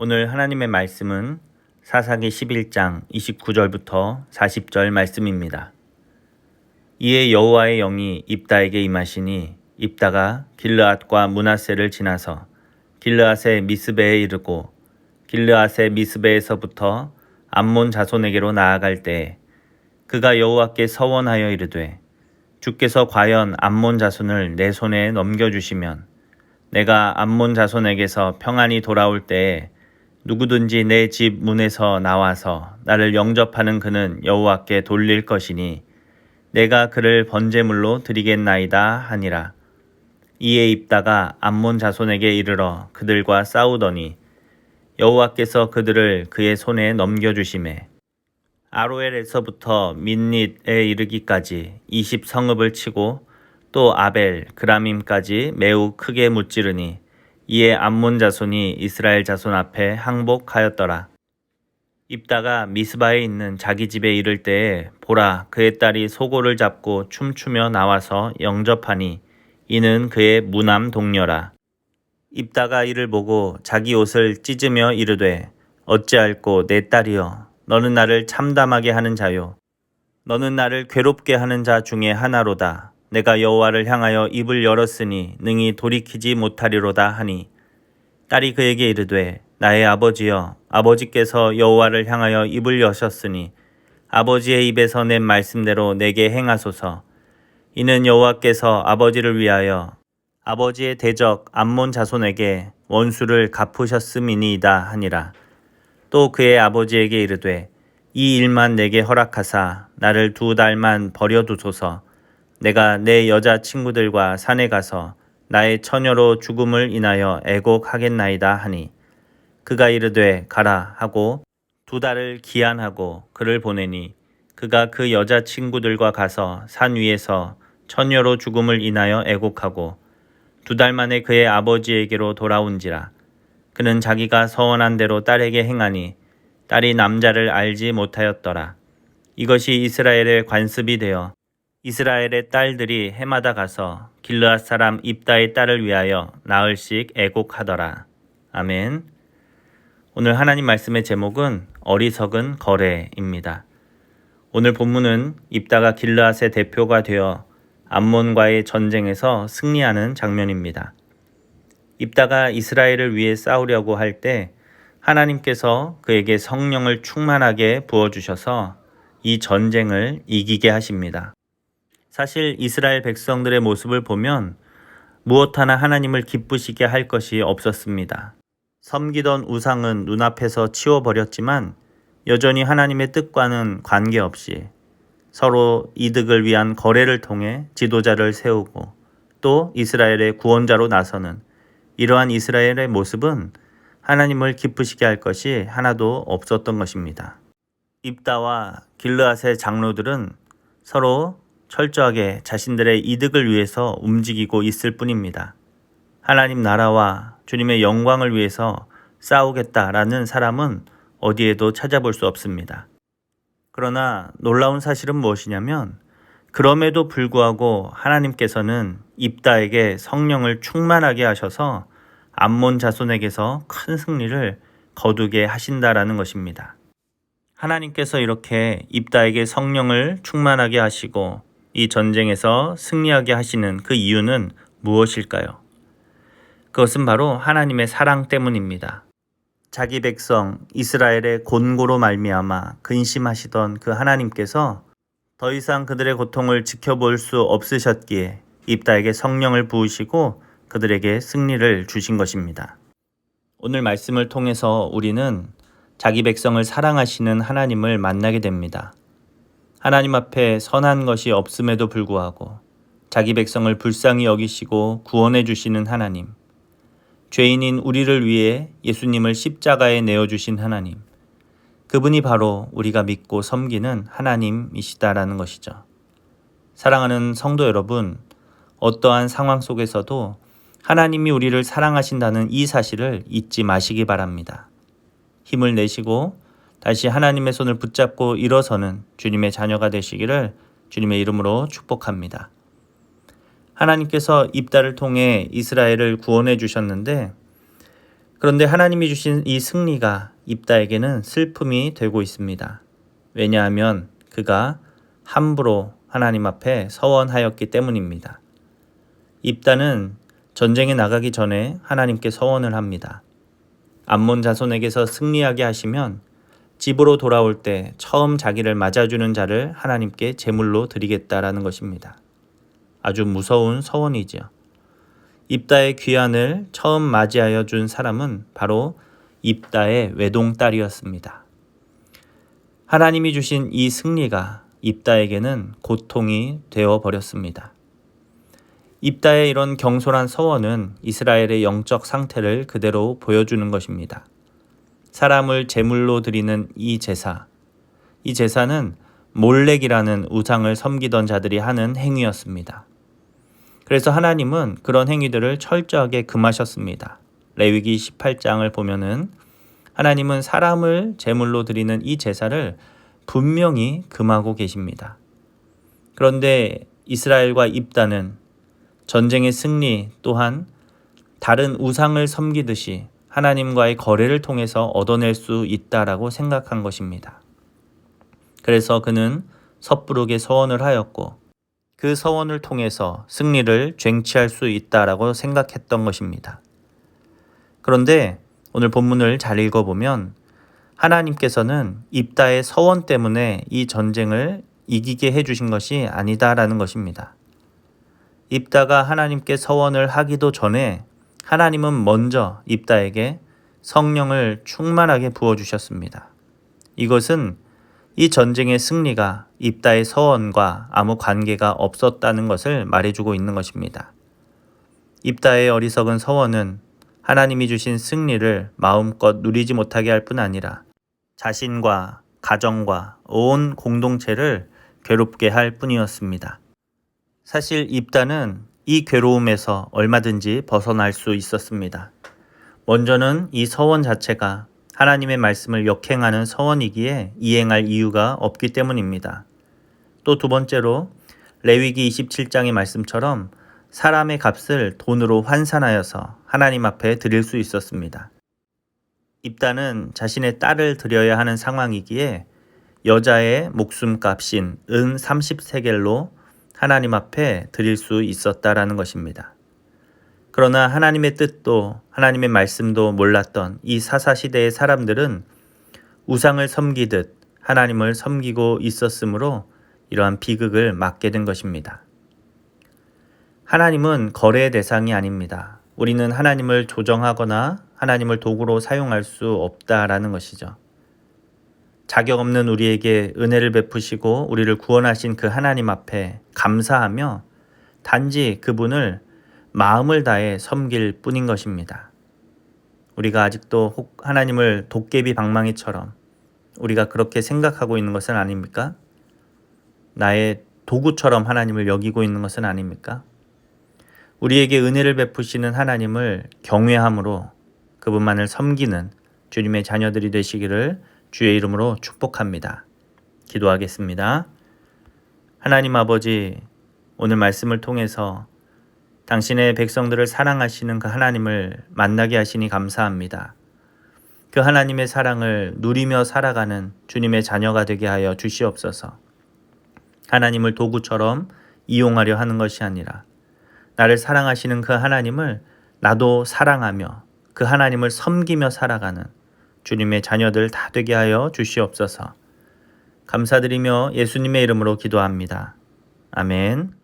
오늘 하나님의 말씀은 사사기 11장 29절부터 40절 말씀입니다. 이에 여호와의 영이 입다에게 임하시니 입다가 길르앗과 므낫세를 지나서 길르앗의 미스베에 이르고 길르앗의 미스베에서부터 암몬 자손에게로 나아갈 때에 그가 여호와께 서원하여 이르되 주께서 과연 암몬 자손을 내 손에 넘겨주시면 내가 암몬 자손에게서 평안히 돌아올 때에 누구든지 내 집 문에서 나와서 나를 영접하는 그는 여호와께 돌릴 것이니 내가 그를 번제물로 드리겠나이다 하니라. 이에 입다가 암몬 자손에게 이르러 그들과 싸우더니 여호와께서 그들을 그의 손에 넘겨주시매 아로엘에서부터 민닛에 이르기까지 20성읍을 치고 또 아벨 그라밈까지 매우 크게 무찌르니 이에 암몬 자손이 이스라엘 자손 앞에 항복하였더라. 입다가 미스바에 있는 자기 집에 이를 때에 보라 그의 딸이 소고를 잡고 춤추며 나와서 영접하니 이는 그의 무남 동료라. 입다가 이를 보고 자기 옷을 찢으며 이르되 어찌할꼬 내 딸이여 너는 나를 참담하게 하는 자요 너는 나를 괴롭게 하는 자 중에 하나로다. 내가 여호와를 향하여 입을 열었으니 능히 돌이키지 못하리로다 하니 딸이 그에게 이르되 나의 아버지여 아버지께서 여호와를 향하여 입을 여셨으니 아버지의 입에서 낸 말씀대로 내게 행하소서. 이는 여호와께서 아버지를 위하여 아버지의 대적 암몬 자손에게 원수를 갚으셨음이니이다 하니라. 또 그의 아버지에게 이르되 이 일만 내게 허락하사 나를 2달만 버려두소서. 내가 내 여자 친구들과 산에 가서 나의 처녀로 죽음을 인하여 애곡하겠나이다 하니 그가 이르되 가라 하고 2달을 기한하고 그를 보내니 그가 그 여자 친구들과 가서 산 위에서 처녀로 죽음을 인하여 애곡하고 2달 만에 그의 아버지에게로 돌아온지라. 그는 자기가 서원한 대로 딸에게 행하니 딸이 남자를 알지 못하였더라. 이것이 이스라엘의 관습이 되어 이스라엘의 딸들이 해마다 가서 길르앗 사람 입다의 딸을 위하여 나흘씩 애곡하더라. 아멘. 오늘 하나님 말씀의 제목은 어리석은 거래입니다. 오늘 본문은 입다가 길르앗의 대표가 되어 암몬과의 전쟁에서 승리하는 장면입니다. 입다가 이스라엘을 위해 싸우려고 할 때 하나님께서 그에게 성령을 충만하게 부어주셔서 이 전쟁을 이기게 하십니다. 사실 이스라엘 백성들의 모습을 보면 무엇 하나 하나님을 기쁘시게 할 것이 없었습니다. 섬기던 우상은 눈앞에서 치워버렸지만 여전히 하나님의 뜻과는 관계없이 서로 이득을 위한 거래를 통해 지도자를 세우고 또 이스라엘의 구원자로 나서는 이러한 이스라엘의 모습은 하나님을 기쁘시게 할 것이 하나도 없었던 것입니다. 입다와 길르앗의 장로들은 서로 철저하게 자신들의 이득을 위해서 움직이고 있을 뿐입니다. 하나님 나라와 주님의 영광을 위해서 싸우겠다라는 사람은 어디에도 찾아볼 수 없습니다. 그러나 놀라운 사실은 무엇이냐면 그럼에도 불구하고 하나님께서는 입다에게 성령을 충만하게 하셔서 암몬 자손에게서 큰 승리를 거두게 하신다라는 것입니다. 하나님께서 이렇게 입다에게 성령을 충만하게 하시고 이 전쟁에서 승리하게 하시는 그 이유는 무엇일까요? 그것은 바로 하나님의 사랑 때문입니다. 자기 백성 이스라엘의 곤고로 말미암아 근심하시던 그 하나님께서 더 이상 그들의 고통을 지켜볼 수 없으셨기에 입다에게 성령을 부으시고 그들에게 승리를 주신 것입니다. 오늘 말씀을 통해서 우리는 자기 백성을 사랑하시는 하나님을 만나게 됩니다. 하나님 앞에 선한 것이 없음에도 불구하고 자기 백성을 불쌍히 여기시고 구원해 주시는 하나님, 죄인인 우리를 위해 예수님을 십자가에 내어주신 하나님, 그분이 바로 우리가 믿고 섬기는 하나님이시다라는 것이죠. 사랑하는 성도 여러분, 어떠한 상황 속에서도 하나님이 우리를 사랑하신다는 이 사실을 잊지 마시기 바랍니다. 힘을 내시고 다시 하나님의 손을 붙잡고 일어서는 주님의 자녀가 되시기를 주님의 이름으로 축복합니다. 하나님께서 입다를 통해 이스라엘을 구원해 주셨는데 그런데 하나님이 주신 이 승리가 입다에게는 슬픔이 되고 있습니다. 왜냐하면 그가 함부로 하나님 앞에 서원하였기 때문입니다. 입다는 전쟁에 나가기 전에 하나님께 서원을 합니다. 암몬 자손에게서 승리하게 하시면 집으로 돌아올 때 처음 자기를 맞아주는 자를 하나님께 제물로 드리겠다라는 것입니다. 아주 무서운 서원이지요. 입다의 귀환을 처음 맞이하여 준 사람은 바로 입다의 외동딸이었습니다. 하나님이 주신 이 승리가 입다에게는 고통이 되어 버렸습니다. 입다의 이런 경솔한 서원은 이스라엘의 영적 상태를 그대로 보여주는 것입니다. 사람을 제물로 드리는 이 제사는 몰렉이라는 우상을 섬기던 자들이 하는 행위였습니다. 그래서 하나님은 그런 행위들을 철저하게 금하셨습니다. 레위기 18장을 보면은 하나님은 사람을 제물로 드리는 이 제사를 분명히 금하고 계십니다. 그런데 이스라엘과 입다는 전쟁의 승리 또한 다른 우상을 섬기듯이 하나님과의 거래를 통해서 얻어낼 수 있다라고 생각한 것입니다. 그래서 그는 섣부르게 서원을 하였고 그 서원을 통해서 승리를 쟁취할 수 있다라고 생각했던 것입니다. 그런데 오늘 본문을 잘 읽어보면 하나님께서는 입다의 서원 때문에 이 전쟁을 이기게 해주신 것이 아니다라는 것입니다. 입다가 하나님께 서원을 하기도 전에 하나님은 먼저 입다에게 성령을 충만하게 부어주셨습니다. 이것은 이 전쟁의 승리가 입다의 서원과 아무 관계가 없었다는 것을 말해주고 있는 것입니다. 입다의 어리석은 서원은 하나님이 주신 승리를 마음껏 누리지 못하게 할 뿐 아니라 자신과 가정과 온 공동체를 괴롭게 할 뿐이었습니다. 사실 입다는 이 괴로움에서 얼마든지 벗어날 수 있었습니다. 먼저는 이 서원 자체가 하나님의 말씀을 역행하는 서원이기에 이행할 이유가 없기 때문입니다. 또 두 번째로 레위기 27장의 말씀처럼 사람의 값을 돈으로 환산하여서 하나님 앞에 드릴 수 있었습니다. 입다는 자신의 딸을 드려야 하는 상황이기에 여자의 목숨값인 은 30세겔로 하나님 앞에 드릴 수 있었다라는 것입니다. 그러나 하나님의 뜻도 하나님의 말씀도 몰랐던 이 사사시대의 사람들은 우상을 섬기듯 하나님을 섬기고 있었으므로 이러한 비극을 맞게 된 것입니다. 하나님은 거래의 대상이 아닙니다. 우리는 하나님을 조정하거나 하나님을 도구로 사용할 수 없다라는 것이죠. 자격 없는 우리에게 은혜를 베푸시고 우리를 구원하신 그 하나님 앞에 감사하며 단지 그분을 마음을 다해 섬길 뿐인 것입니다. 우리가 아직도 하나님을 도깨비 방망이처럼 우리가 그렇게 생각하고 있는 것은 아닙니까? 나의 도구처럼 하나님을 여기고 있는 것은 아닙니까? 우리에게 은혜를 베푸시는 하나님을 경외함으로 그분만을 섬기는 주님의 자녀들이 되시기를 주의 이름으로 축복합니다. 기도하겠습니다. 하나님 아버지, 오늘 말씀을 통해서 당신의 백성들을 사랑하시는 그 하나님을 만나게 하시니 감사합니다. 그 하나님의 사랑을 누리며 살아가는 주님의 자녀가 되게 하여 주시옵소서. 하나님을 도구처럼 이용하려 하는 것이 아니라 나를 사랑하시는 그 하나님을 나도 사랑하며 그 하나님을 섬기며 살아가는 주님의 자녀들 다 되게 하여 주시옵소서. 감사드리며 예수님의 이름으로 기도합니다. 아멘.